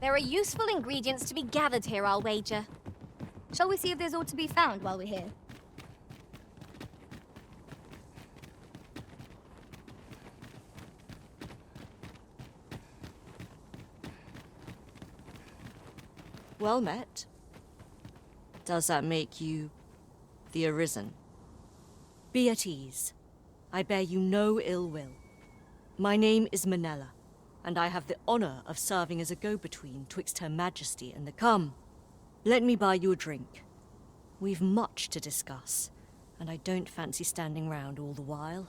There are useful ingredients to be gathered here, I'll wager. Shall we see if there's aught to be found while we're here? Well met. Does that make you the Arisen? Be at ease. I bear you no ill will. My name is Manella, and I have the honor of serving as a go-between twixt Her Majesty and the... Come, let me buy you a drink. We've much to discuss, and I don't fancy standing round all the while.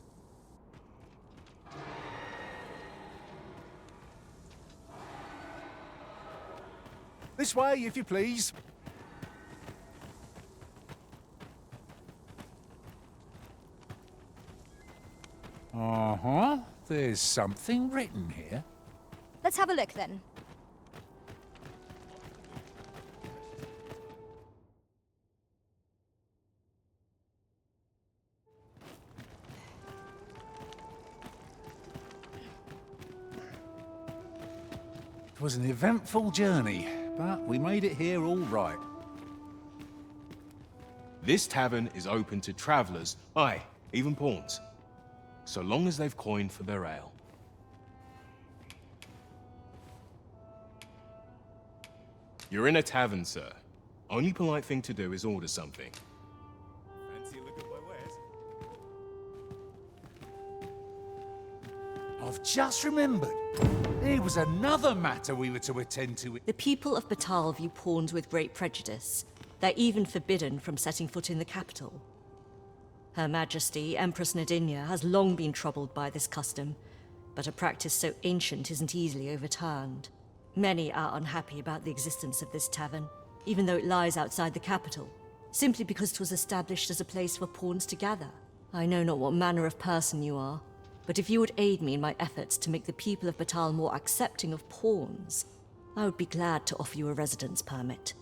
This way, if you please. Uh-huh. There's something written here. Let's have a look then. It was an eventful journey, but we made it here all right. This tavern is open to travelers, aye, even pawns, so long as they've coined for their ale. You're in a tavern, sir. Only polite thing to do is order something. Fancy a look at my wares? I've just remembered. There was another matter we were to attend to. The people of Batal view pawns with great prejudice. They're even forbidden from setting foot in the capital. Her Majesty, Empress Nadinia, has long been troubled by this custom, but a practice so ancient isn't easily overturned. Many are unhappy about the existence of this tavern, even though it lies outside the capital, simply because it was established as a place for pawns to gather. I know not what manner of person you are, but if you would aid me in my efforts to make the people of Batal more accepting of pawns, I would be glad to offer you a residence permit.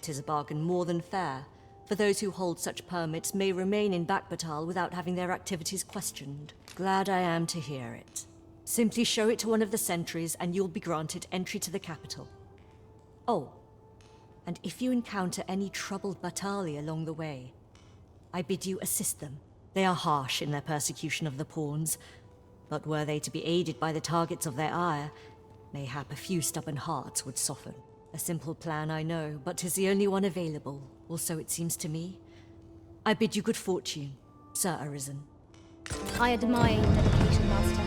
'Tis a bargain more than fair, for those who hold such permits may remain in Batal without having their activities questioned. Glad I am to hear it. Simply show it to one of the sentries and you'll be granted entry to the capital. Oh, and if you encounter any troubled Batali along the way, I bid you assist them. They are harsh in their persecution of the pawns, but were they to be aided by the targets of their ire, mayhap a few stubborn hearts would soften. A simple plan, I know, but 'tis the only one available, or so it seems to me. I bid you good fortune, Sir Arisen. I admire your dedication, Master.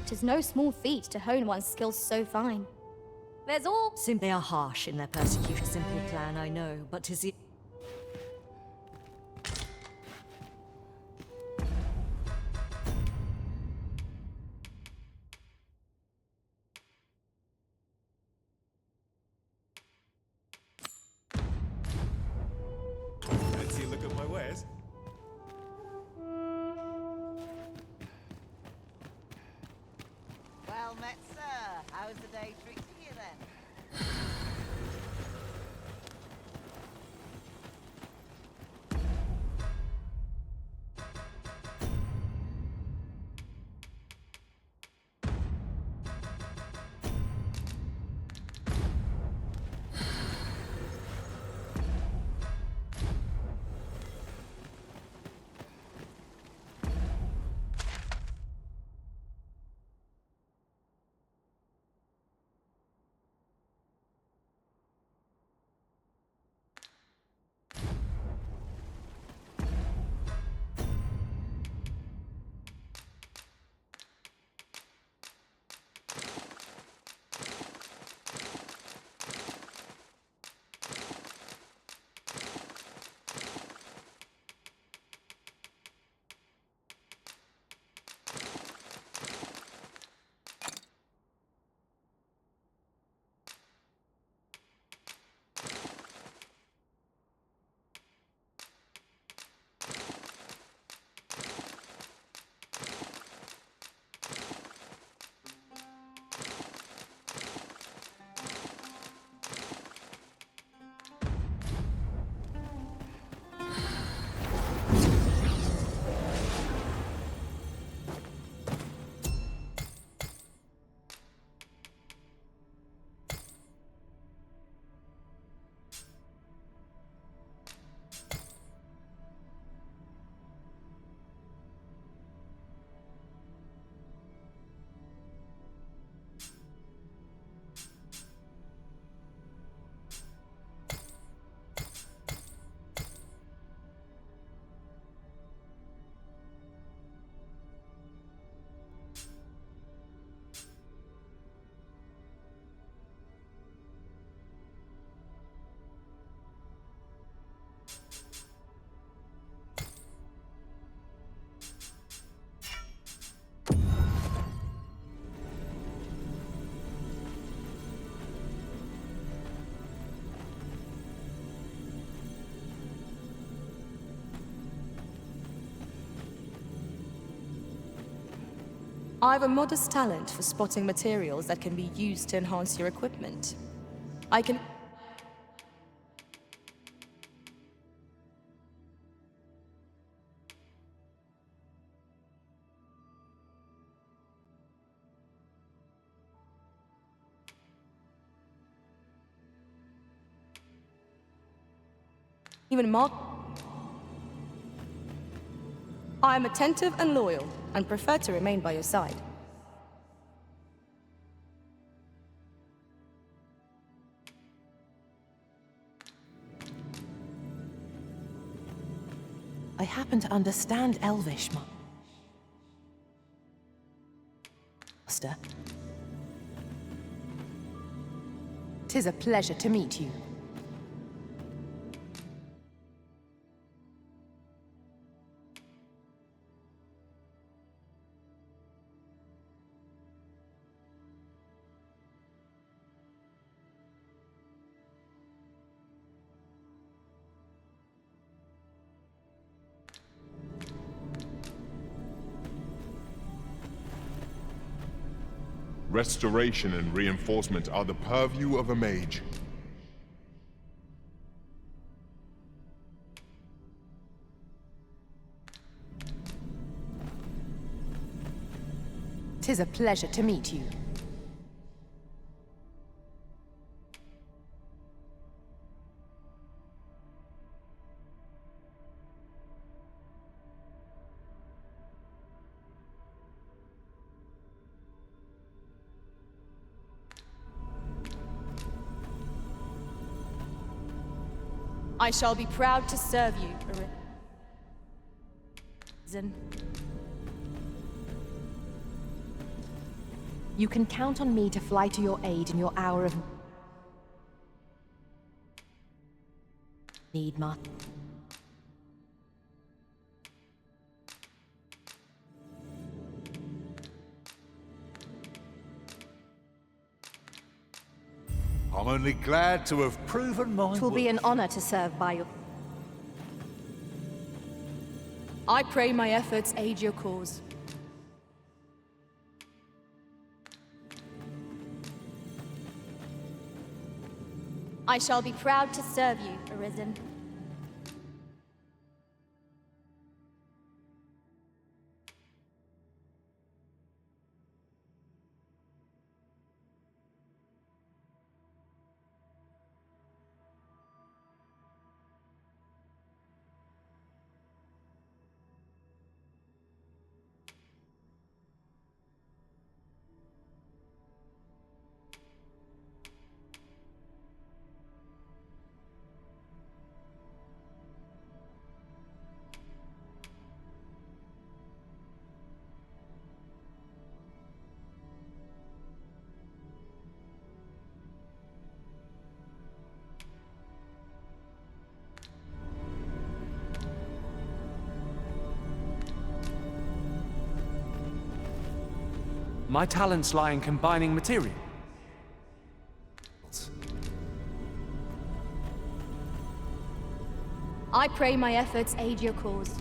'Tis no small feat to hone one's skills so fine. There's all... They are harsh in their persecution. Simple plan, I know, but 'tis the... Fancy a look at my wares? Well met, sir. How's the day treating you then? I've a modest talent for spotting materials that can be used to enhance your equipment. I can... even mark... I am attentive and loyal, and prefer to remain by your side. I happen to understand Elvish, Master. 'Tis a pleasure to meet you. Restoration and reinforcement are the purview of a mage. Tis a pleasure to meet you. I shall be proud to serve you, Arisen. You can count on me to fly to your aid in your hour of need, Ma. I'm only glad to have proven my It will be an worth. honor to serve by your... I pray my efforts aid your cause. I shall be proud to serve you, Arisen. My talents lie in combining materials. I pray my efforts aid your cause.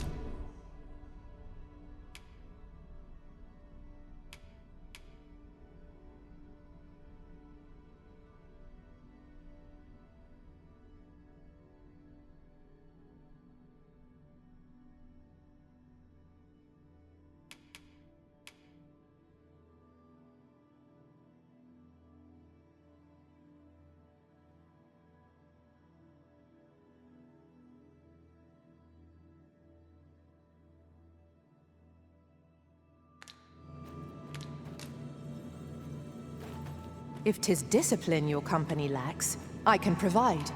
If 'tis discipline your company lacks, I can provide.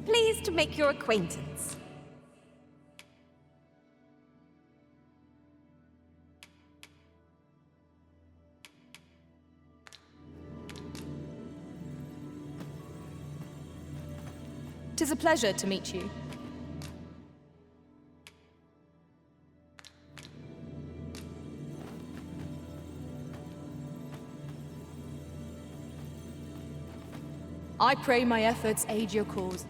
Pleased to make your acquaintance. Tis a pleasure to meet you. I pray my efforts aid your cause.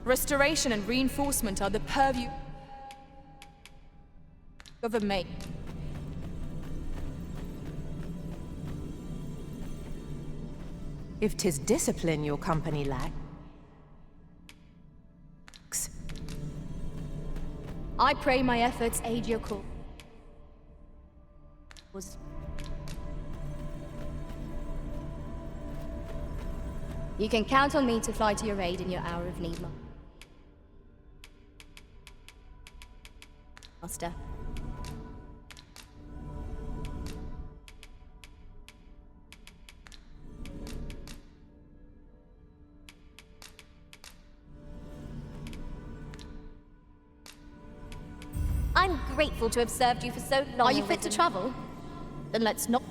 Restoration and reinforcement are the purview of a mate. If 'tis discipline your company lacks, I pray my efforts aid your cause. You can count on me to fly to your aid in your hour of need, Master. I'm grateful to have served you for so long. Are you fit to travel? Then let's not.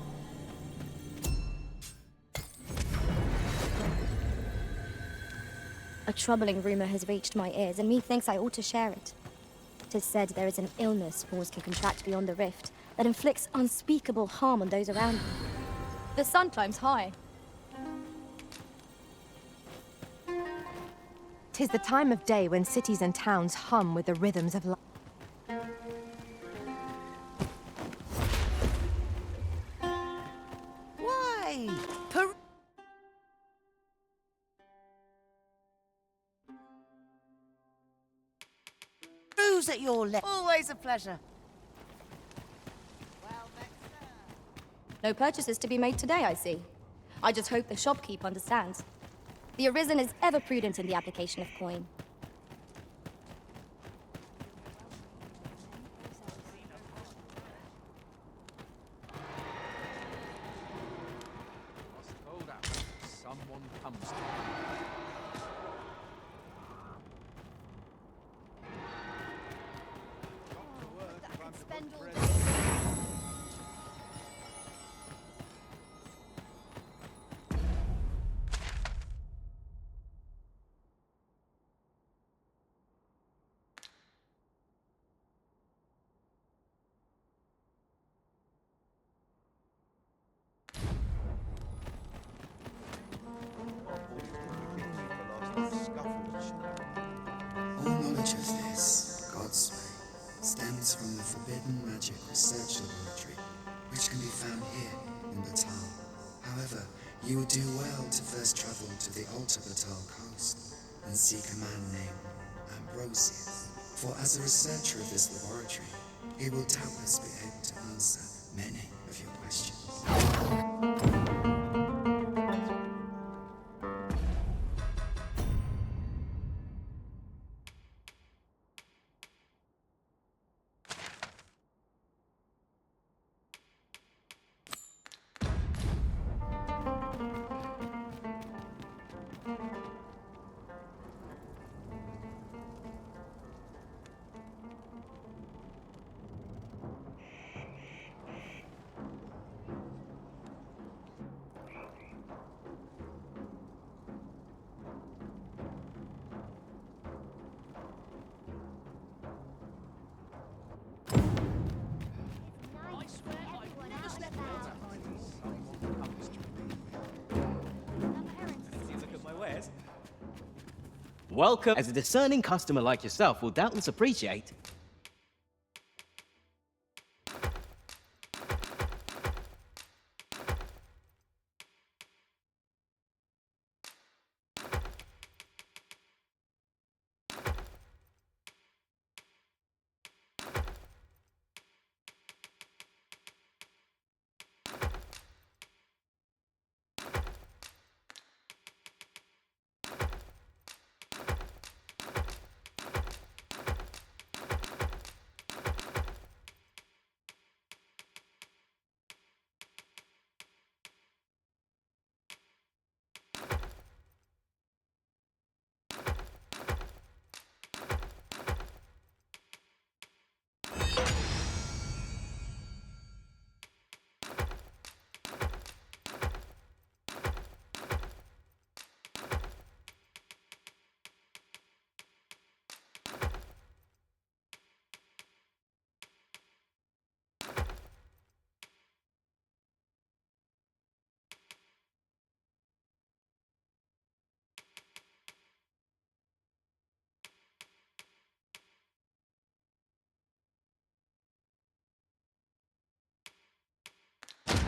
A troubling rumor has reached my ears, and methinks I ought to share it. 'Tis said there is an illness fools can contract beyond the rift that inflicts unspeakable harm on those around them. The sun climbs high. 'tis the time of day when cities and towns hum with the rhythms of life. Why? Peruse at your left. Always a pleasure. Well, next, No purchases to be made today, I see. I just hope the shopkeep understands. The Arisen is ever prudent in the application of coin. Hold out. Someone comes to All knowledge of this, God's way, stems from the forbidden magic research laboratory, which can be found here in Batal. However, you would do well to first travel to the Alta Batal coast and seek a man named Ambrosius. For as a researcher of this laboratory, he will doubtless be able to answer many of your questions. Welcome, as a discerning customer like yourself will doubtless appreciate.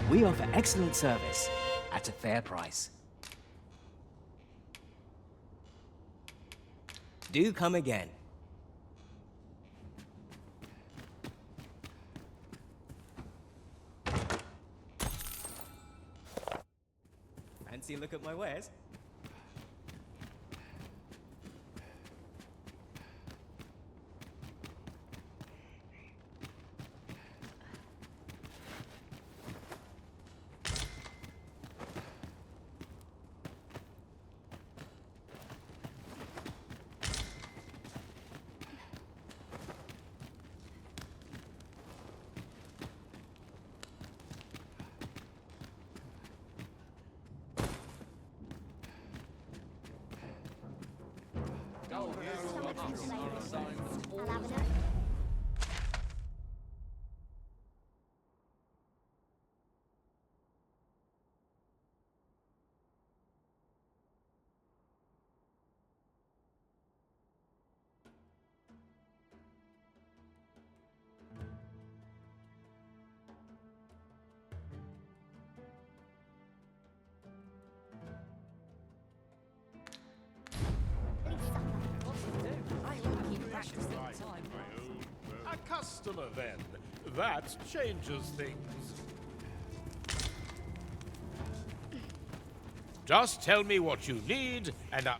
We offer excellent service at a fair price. Do come again. Fancy a look at my wares? A customer, then. That changes things. Just tell me what you need, and I...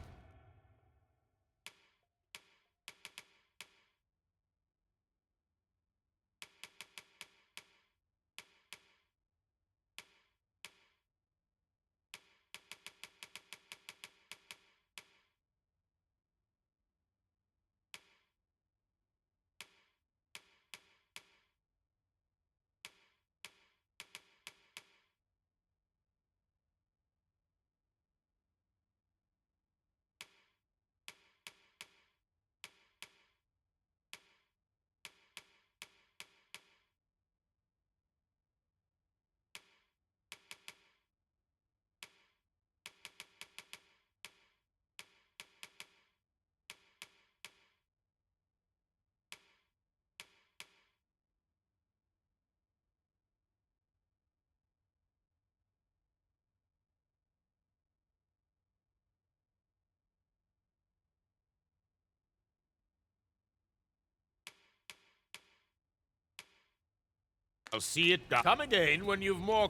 I'll see it done. Come again when you've more...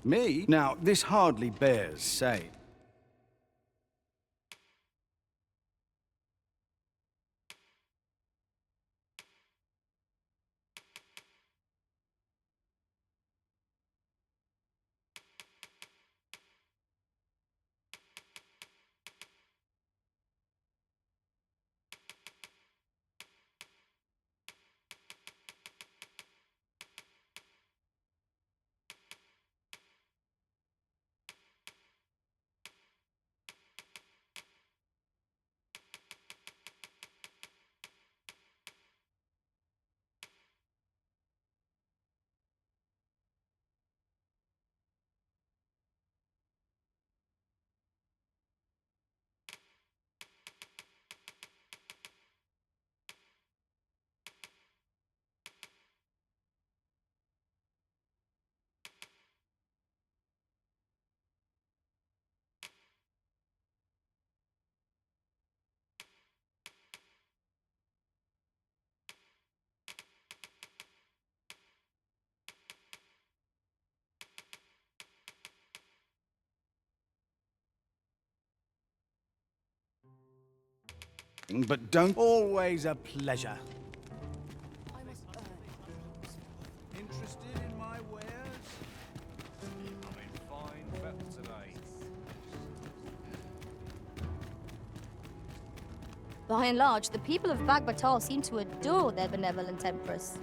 Me? Now, this hardly bears saying. But don't always a pleasure. Interested in my wares? I'm in fine fettle today. By and large, the people of Bagbatal seem to adore their benevolent empress.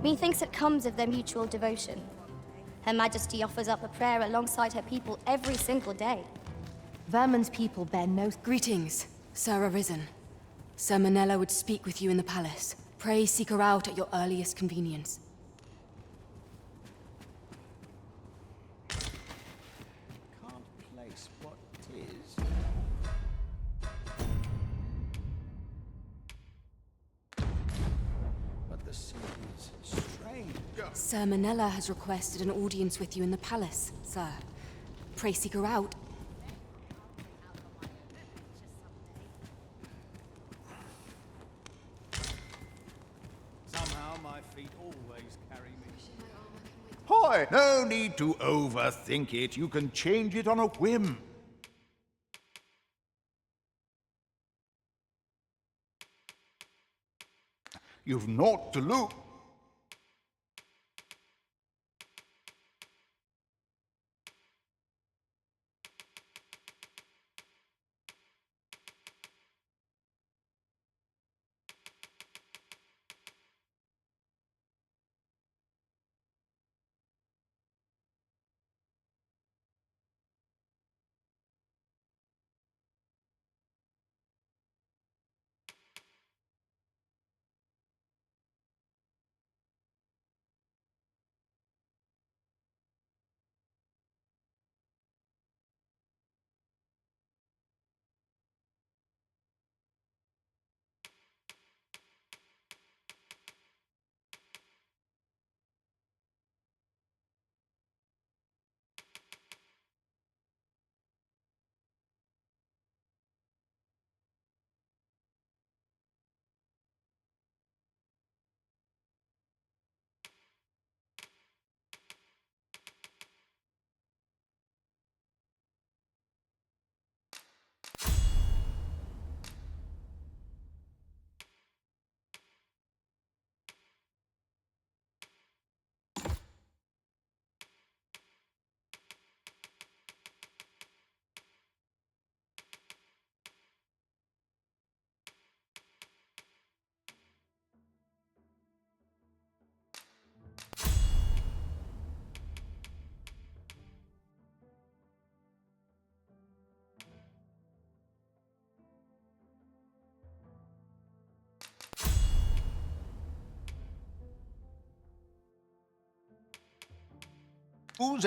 Methinks it comes of their mutual devotion. Her Majesty offers up a prayer alongside her people every single day. Vermin's people bear no... Greetings, Sir Arisen. Sir Manella would speak with you in the palace. Pray seek her out at your earliest convenience. Can't place what is. But the sea is strange. Sir Manella has requested an audience with you in the palace, sir. Pray seek her out. Somehow my feet always carry me. Hi! No need to overthink it. You can change it on a whim. You've naught to lose.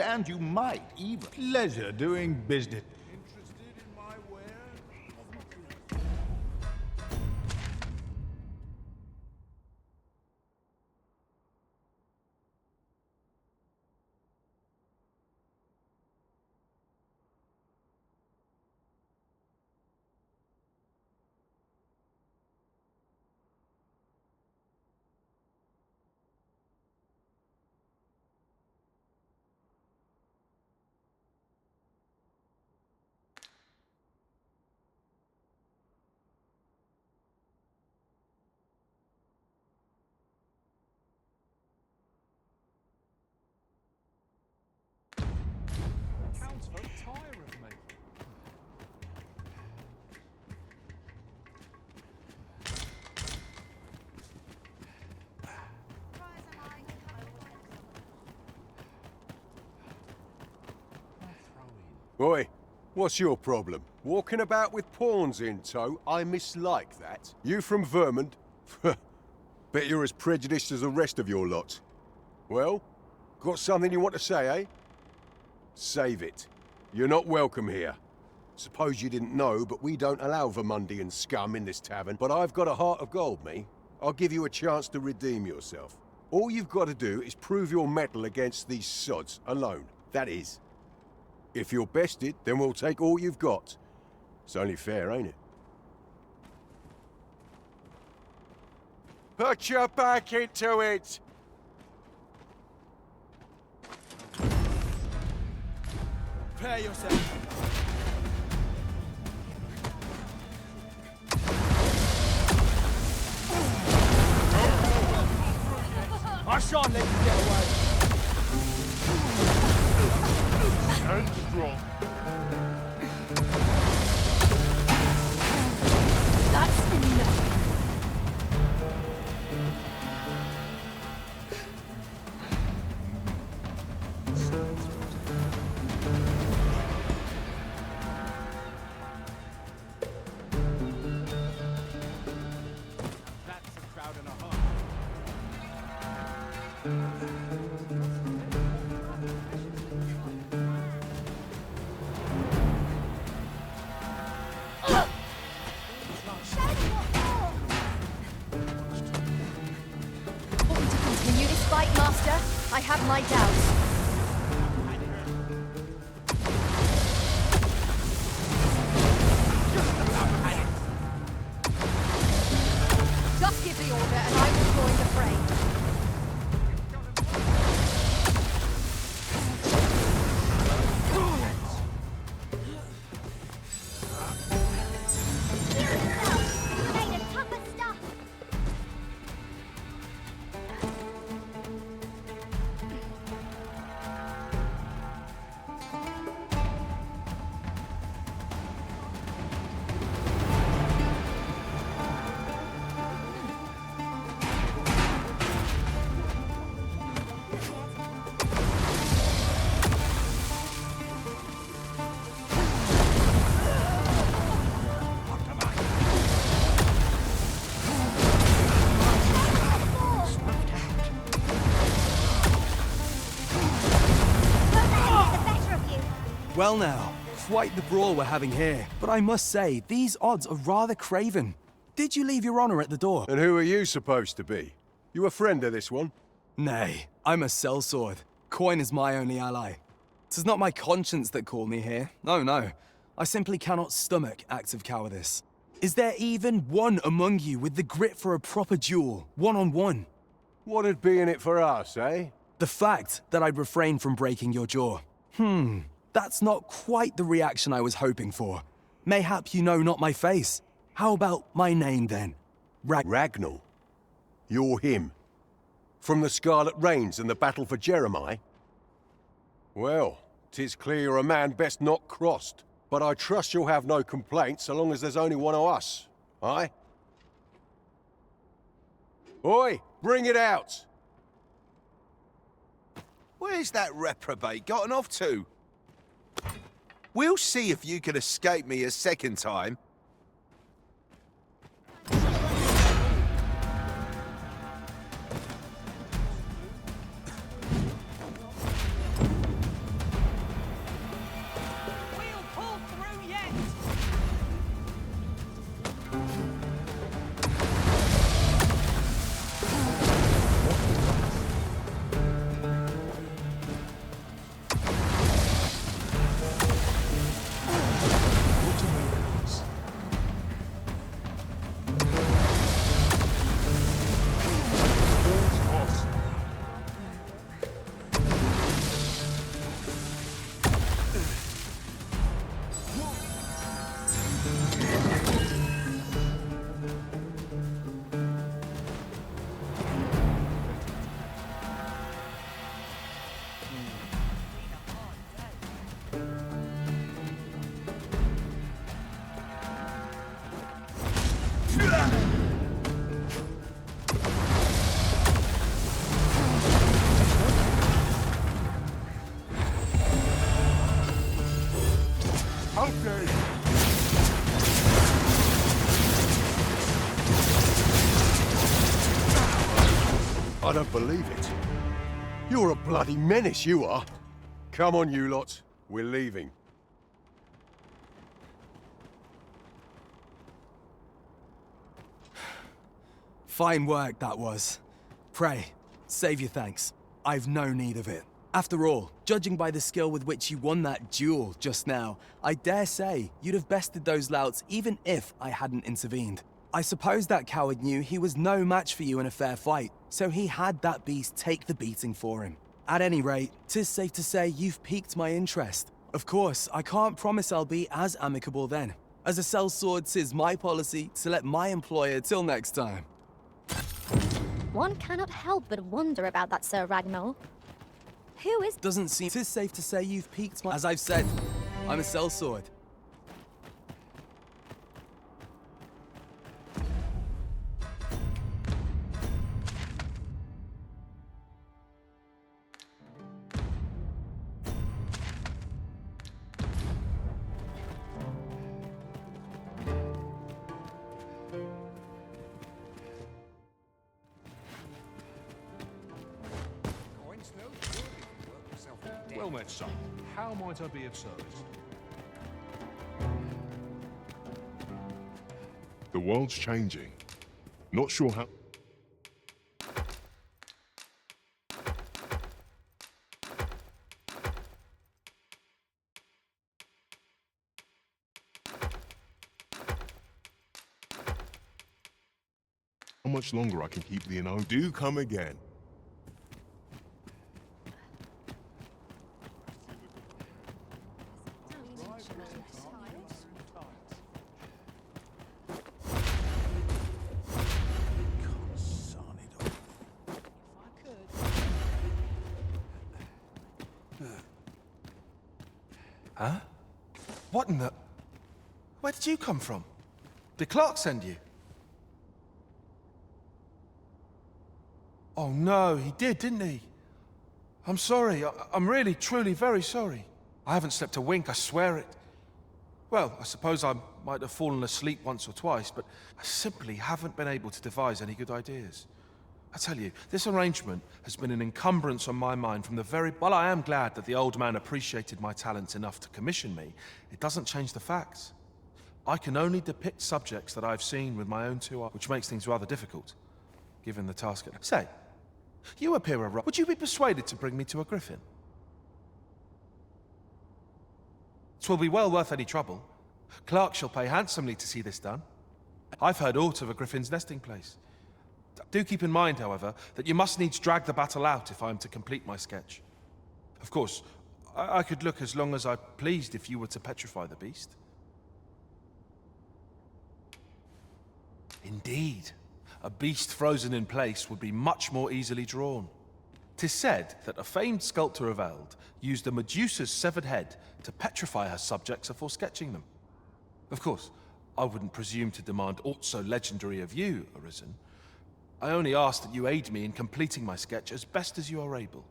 And you might even. Pleasure doing business. Interested in my wares? Townsfolk tire of me. Oi, what's your problem? Walking about with pawns in tow? I mislike that. You from Vermont? Bet you're as prejudiced as the rest of your lot. Well, got something you want to say, eh? Save it. You're not welcome here. Suppose you didn't know, but we don't allow Vermundian scum in this tavern. But I've got a heart of gold, me. I'll give you a chance to redeem yourself. All you've got to do is prove your mettle against these sods alone. That is. If you're bested, then we'll take all you've got. It's only fair, ain't it? Put your back into it! Prepare yourself. I shan't let you get away. And drop. That's enough. That's a crowd and a half. Want me to continue this fight, Master? Master. I have my doubts. Just give the order and I will join the fray. Well now, quite the brawl we're having here. But I must say, these odds are rather craven. Did you leave your honor at the door? And who are you supposed to be? You a friend of this one? Nay, I'm a sellsword. Coin is my only ally. 'Tis not my conscience that called me here. Oh no. I simply cannot stomach acts of cowardice. Is there even one among you with the grit for a proper duel, one-on-one? What'd be in it for us, eh? The fact that I'd refrain from breaking your jaw. That's not quite the reaction I was hoping for. Mayhap you know not my face. How about my name then? Ragnall? You're him? From the Scarlet Rains and the battle for Jeremiah? Well, 'tis clear you're a man best not crossed. But I trust you'll have no complaints so long as there's only one of us, aye? Oi, bring it out! Where's that reprobate gotten off to? We'll see if you can escape me a second time. I don't believe it. You're a bloody menace, you are. Come on, you lot. We're leaving. Fine work, that was. Pray, save your thanks. I've no need of it. After all, judging by the skill with which you won that duel just now, I dare say you'd have bested those louts even if I hadn't intervened. I suppose that coward knew he was no match for you in a fair fight, so he had that beast take the beating for him. At any rate, 'tis safe to say you've piqued my interest. Of course, I can't promise I'll be as amicable then. As a sellsword, 'tis my policy to let my employer till next time. One cannot help but wonder about that Sir Ragnall. Who is... Doesn't seem... 'Tis safe to say you've piqued my... As I've said, I'm a sellsword. Well met, son. How might I be of service? The world's changing. Not sure how... much longer I can keep the unknown. Do come again. Huh? What in the... Where did you come from? Did Clark send you? Oh no, he did, didn't he? I'm sorry. I'm really, truly very sorry. I haven't slept a wink, I swear it. Well, I suppose I might have fallen asleep once or twice, but I simply haven't been able to devise any good ideas. I tell you, this arrangement has been an encumbrance on my mind from the very... While I am glad that the old man appreciated my talents enough to commission me, it doesn't change the facts. I can only depict subjects that I've seen with my own two eyes, which makes things rather difficult, given the task at... Say, you appear a... Would you be persuaded to bring me to a griffin? 'Twill be well worth any trouble. Clark shall pay handsomely to see this done. I've heard aught of a griffin's nesting place. Do keep in mind, however, that you must needs drag the battle out if I am to complete my sketch. Of course, I could look as long as I pleased if you were to petrify the beast. Indeed, a beast frozen in place would be much more easily drawn. 'Tis said that a famed sculptor of Eld used a Medusa's severed head to petrify her subjects before sketching them. Of course, I wouldn't presume to demand aught so legendary of you, Arisen. I only ask that you aid me in completing my sketch as best as you are able.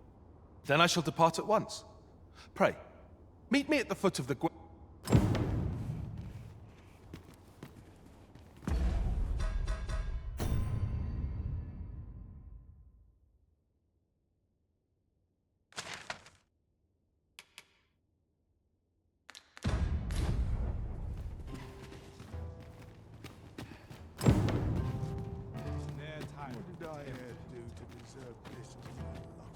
Then I shall depart at once. Pray, meet me at the foot of the... What did I ever do to deserve this lot?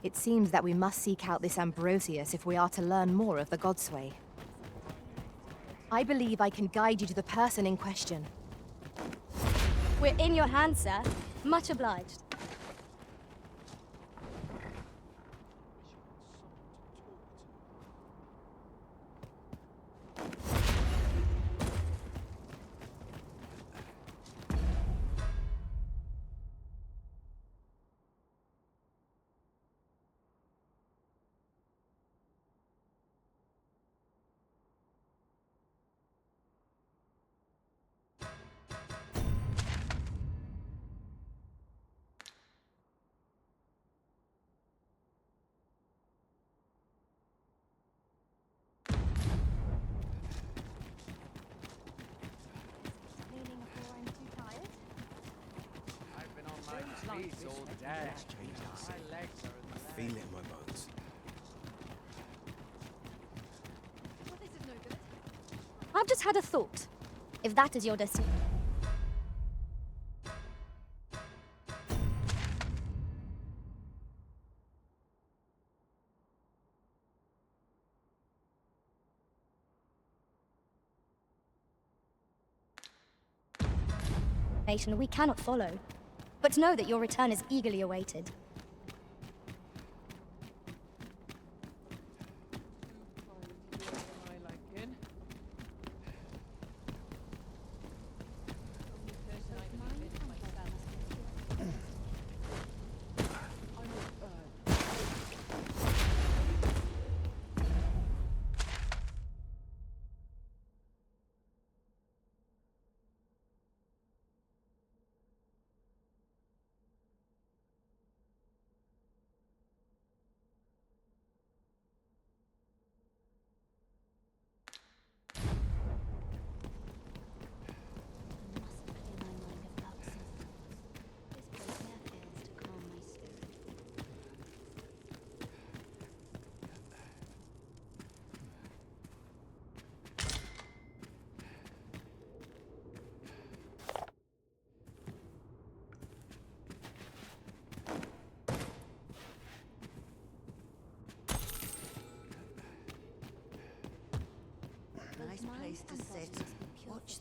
It seems that we must seek out this Ambrosius if we are to learn more of the Godsway. I believe I can guide you to the person in question. We're in your hands, sir. Much obliged. All day. My legs are I feel it in my bones. I've just had a thought. If that is your destiny... we cannot follow. But know that your return is eagerly awaited.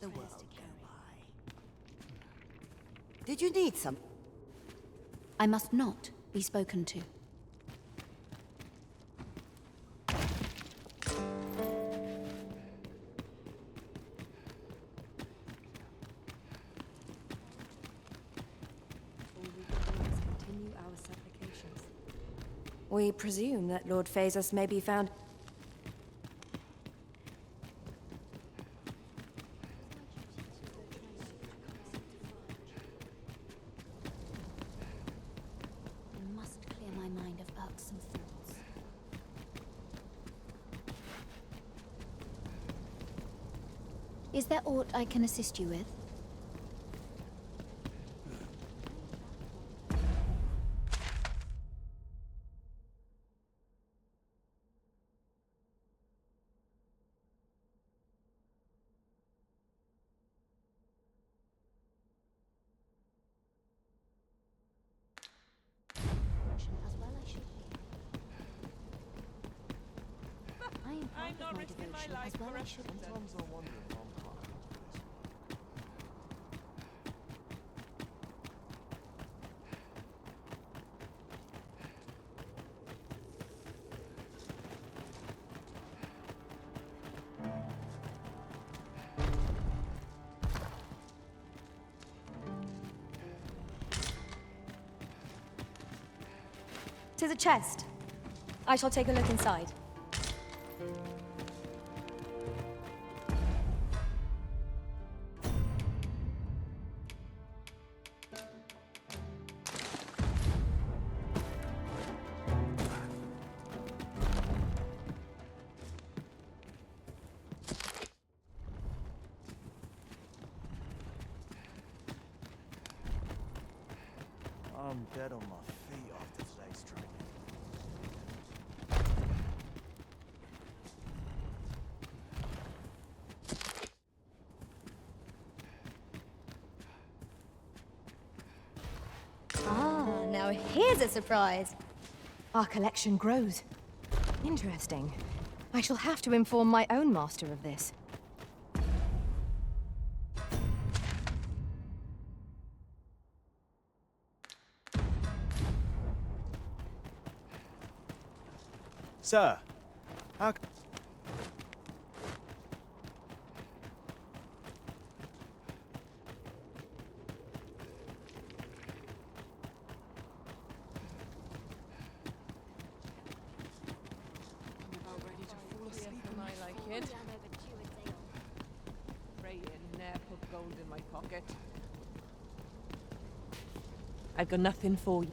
the world go by. Did you need some? I must not be spoken to. We presume that Lord Phaesus may be found... I must clear my mind of irksome thoughts. Is there aught I can assist you with? As well I should be. I am proud of my devotion, as well I should be. Sometimes I wonder if I'm part of "'Tis a chest. I shall take a look inside." I'm dead on my feet after today's training. Ah, now here's a surprise. Our collection grows. Interesting. I shall have to inform my own master of this. Sir, how... I've got nothing for you.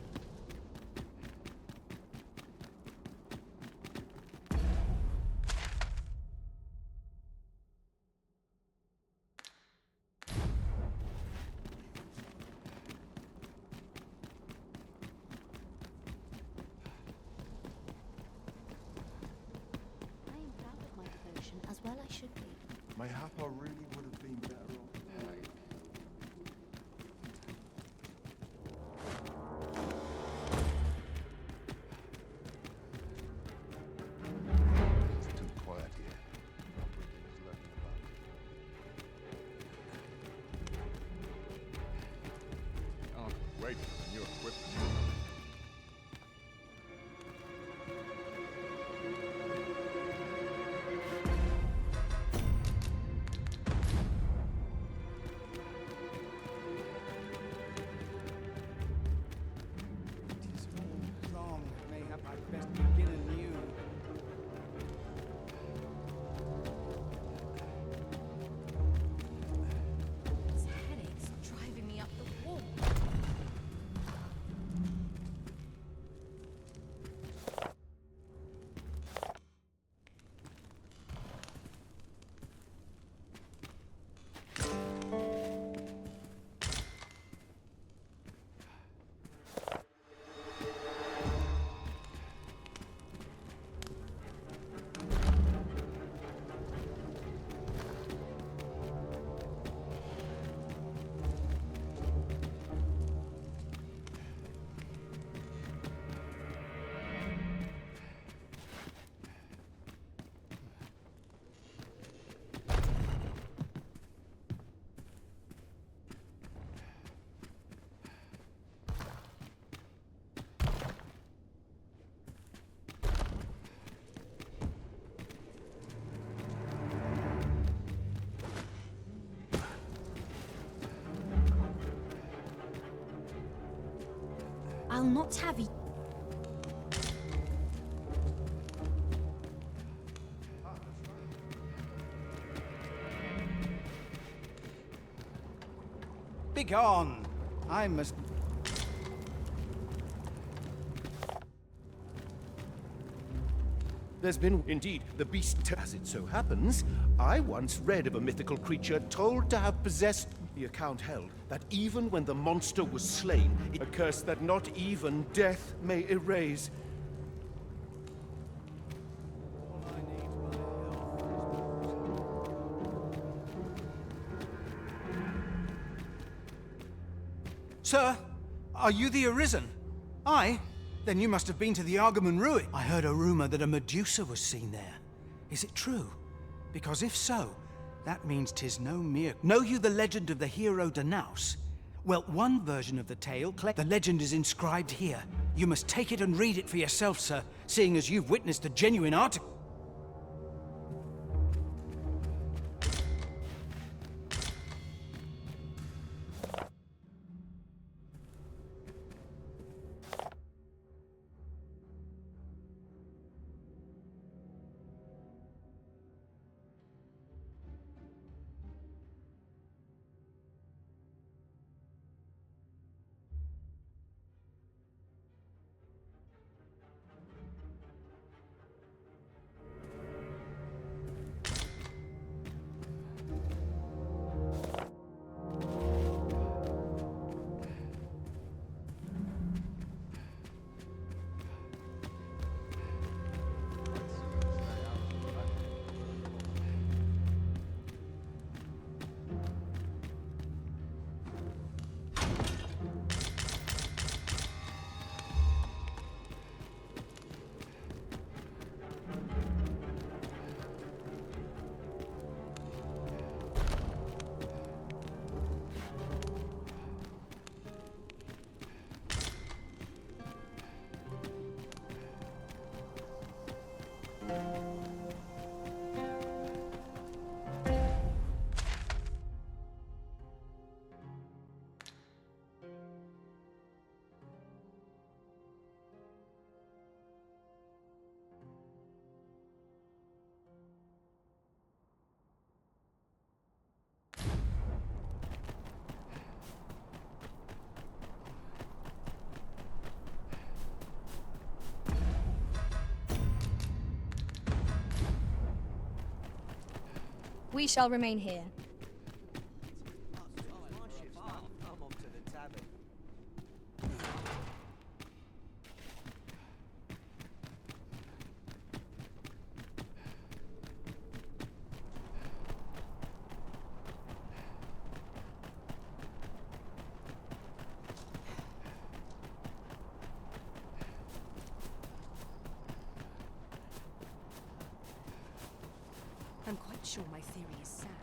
I am proud of my devotion, as well I should be. Mayhap I really would have been better off. It's too quiet here. Nobody is lurking about. Oh, wait, new equipment. I'll not have you. Begone! I must... There's been, indeed, the beast. As it so happens, I once read of a mythical creature told to have possessed. The account held that even when the monster was slain, a curse that not even death may erase. Sir, are you the Arisen? Aye? Then you must have been to the Argaman ruin. I heard a rumor that a Medusa was seen there. Is it true? Because if so, that means 'tis no mere... Know you the legend of the hero Danaus? Well, one version of the tale, the legend is inscribed here. You must take it and read it for yourself, sir, seeing as you've witnessed a genuine article. We shall remain here. I'm quite sure my theory is sound.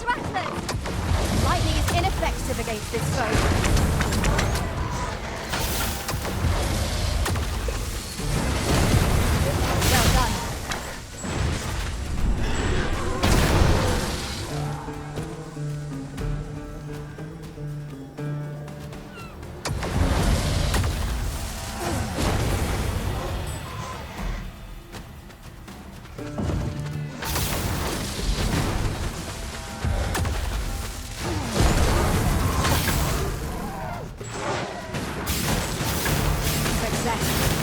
rattlers! Lightning is ineffective against this foe. Well done.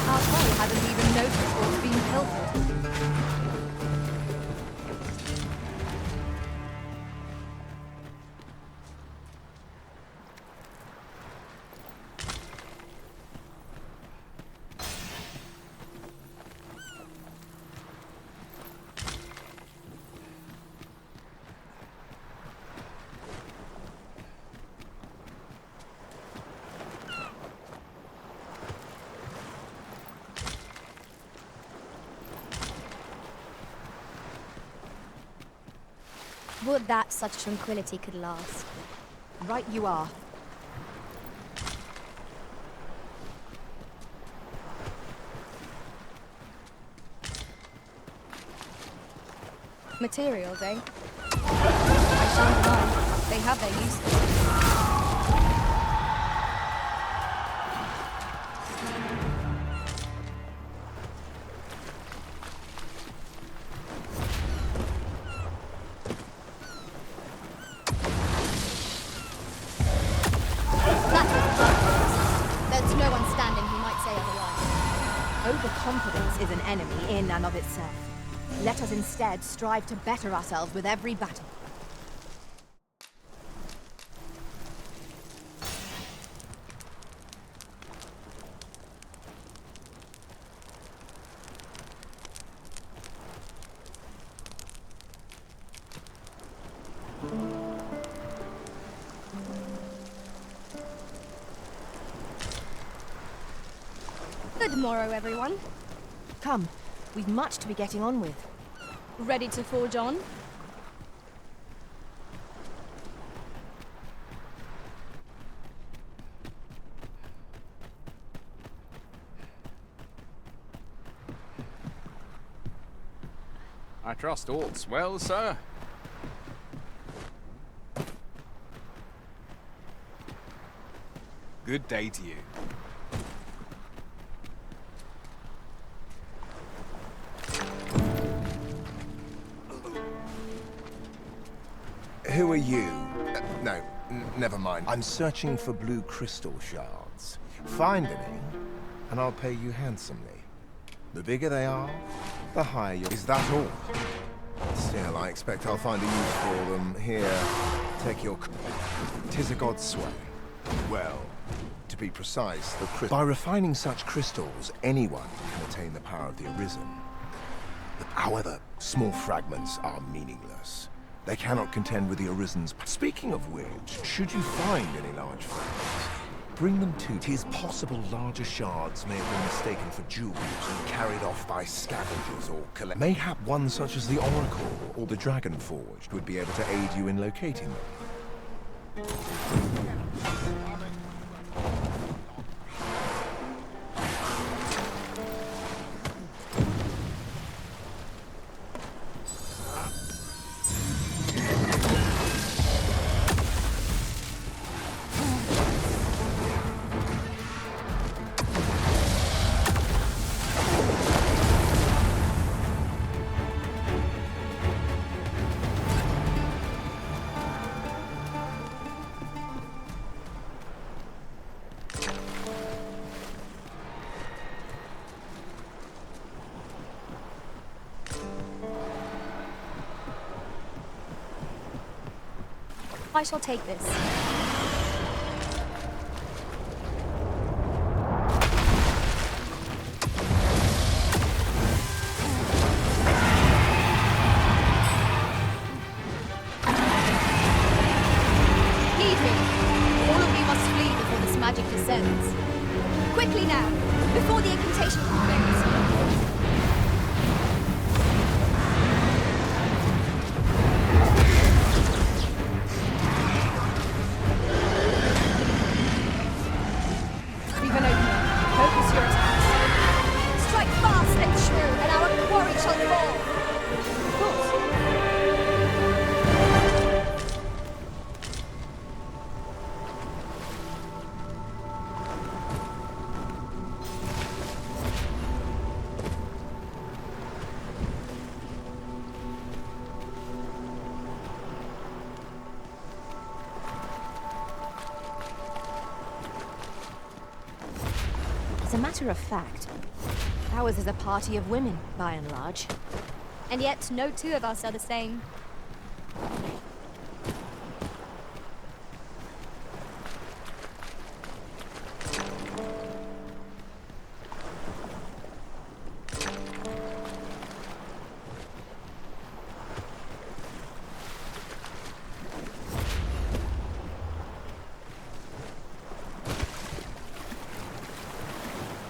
Our foe hasn't even noticed what's been pilfered. Would that such tranquility could last. Right you are. Materials, eh? I shan't deny. They have their uses. There's no one standing who might say otherwise. Overconfidence is an enemy in and of itself. Let us instead strive to better ourselves with every battle. Good morrow, everyone. Come, we've much to be getting on with. Ready to forge on? I trust all's well, sir. Good day to you. Who are you? No, never mind. I'm searching for blue crystal shards. Find any, and I'll pay you handsomely. The bigger they are, the higher you... Is that all? Still, I expect I'll find a use for them. Here, take your... 'Tis a god's sway. Well, to be precise, the by refining such crystals, anyone can attain the power of the Arisen. However, small fragments are meaningless. They cannot contend with the Arisen's... Speaking of which, should you find any large fragments, bring them to... 'Tis possible larger shards may have been mistaken for jewels and carried off by scavengers or collect... Mayhap one such as the Oracle or the Dragon Forged would be able to aid you in locating them. I shall take this. Heed me. All of you must flee before this magic descends. Quickly now, before the incantation begins. a matter of fact, ours is a party of women, by and large. And yet, no two of us are the same.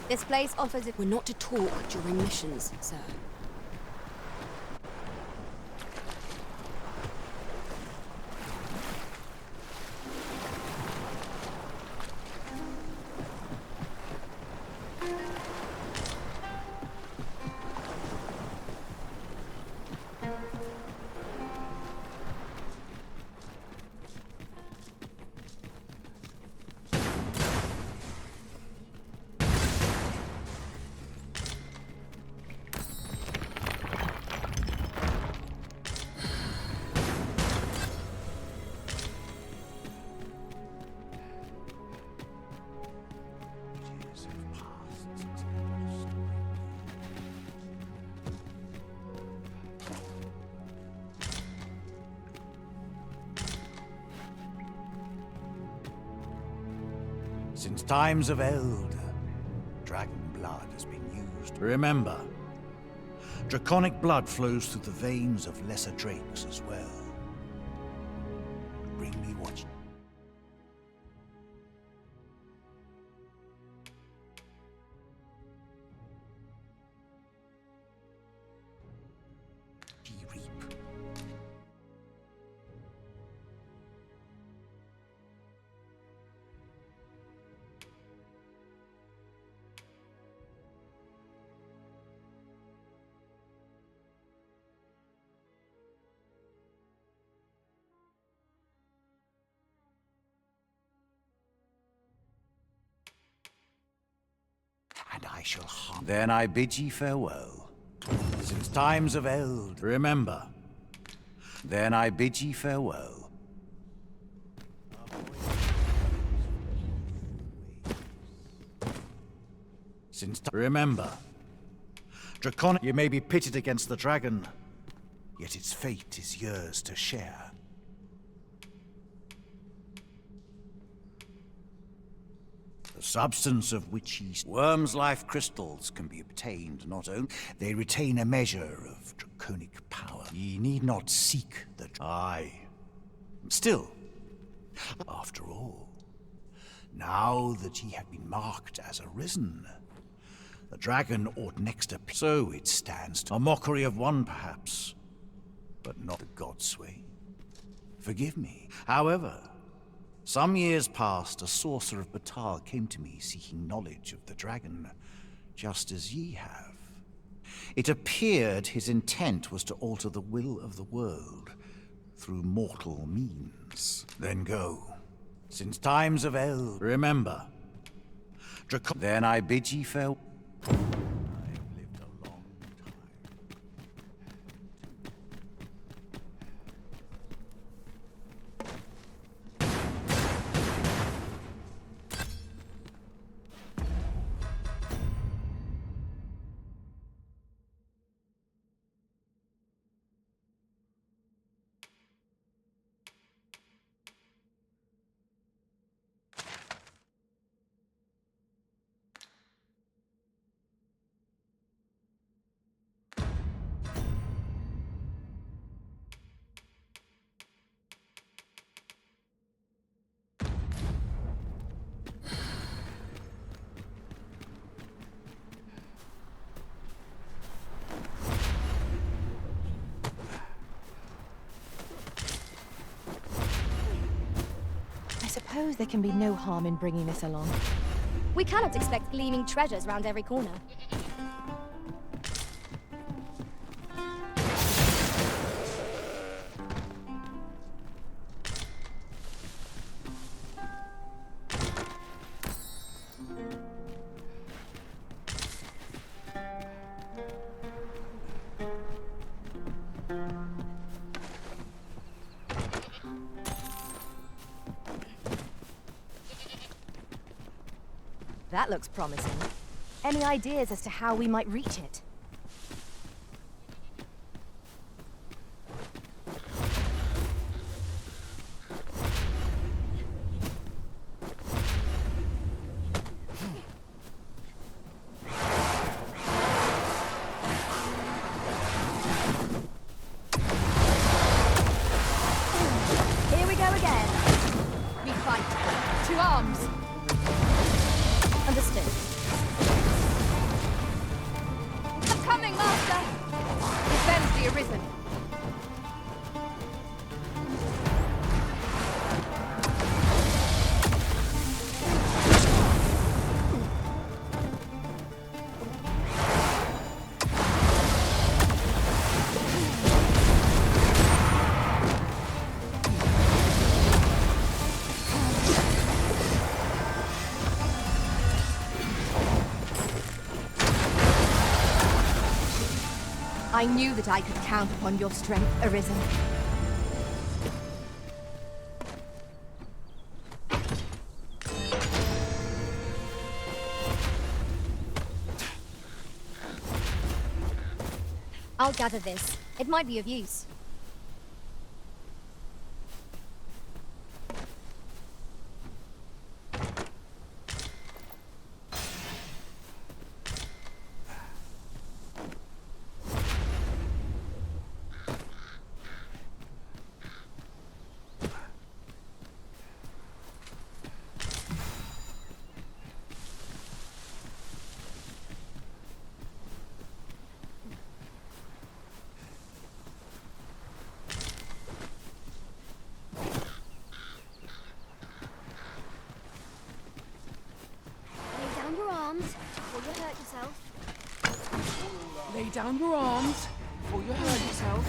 This place offers it. We're not to talk during missions, sir. Since times of eld, dragon blood has been used. Remember, draconic blood flows through the veins of lesser drakes as well. Bring me what you... reap. And I shall hunt. Then I bid ye farewell. Since times of eld, remember. Then I bid ye farewell. Remember. Draconic, you may be pitted against the dragon, yet its fate is yours to share. The substance of which worms' life crystals can be obtained not only, they retain a measure of draconic power. Ye need not seek the... Aye. Still, after all, now that ye have been marked as arisen, the dragon ought next appear. So it stands to a mockery of one, perhaps, but not the god's way. Forgive me. However, some years past, a sorcerer of Batal came to me seeking knowledge of the dragon, just as ye have. It appeared his intent was to alter the will of the world through mortal means. Then go. Since times of eld, remember. Then I bid ye farewell. I suppose there can be no harm in bringing this along. We cannot expect gleaming treasures round every corner. That looks promising. Any ideas as to how we might reach it? Here we go again. We fight. To arms. Understood. I'm coming, Master! Defend the Arisen. I knew that I could count upon your strength, Arisen. I'll gather this. It might be of use. Lay down your arms before you hurt yourself. Lay down your arms before you hurt yourself.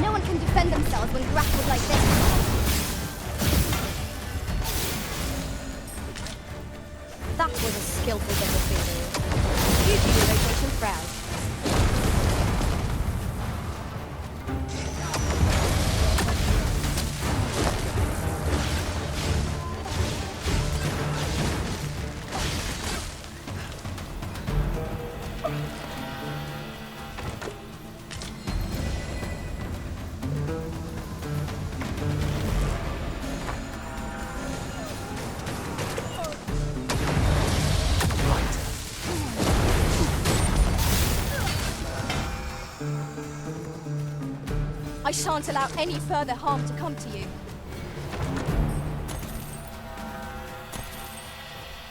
No one can defend themselves when grappled like this. That was a skillful bit of theory. You do your vacation proud. I shan't allow any further harm to come to you.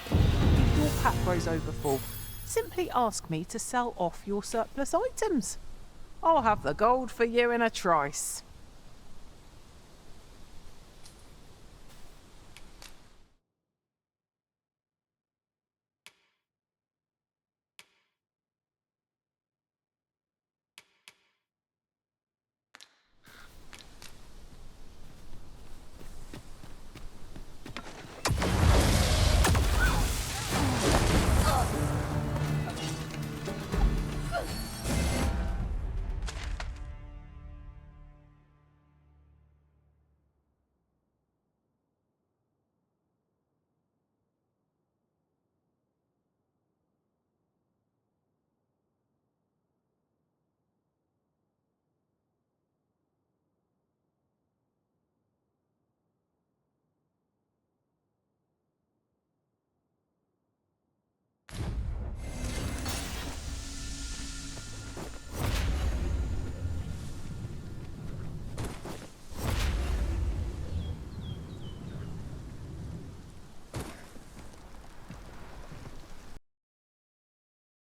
If your pack grows overfull, simply ask me to sell off your surplus items. I'll have the gold for you in a trice.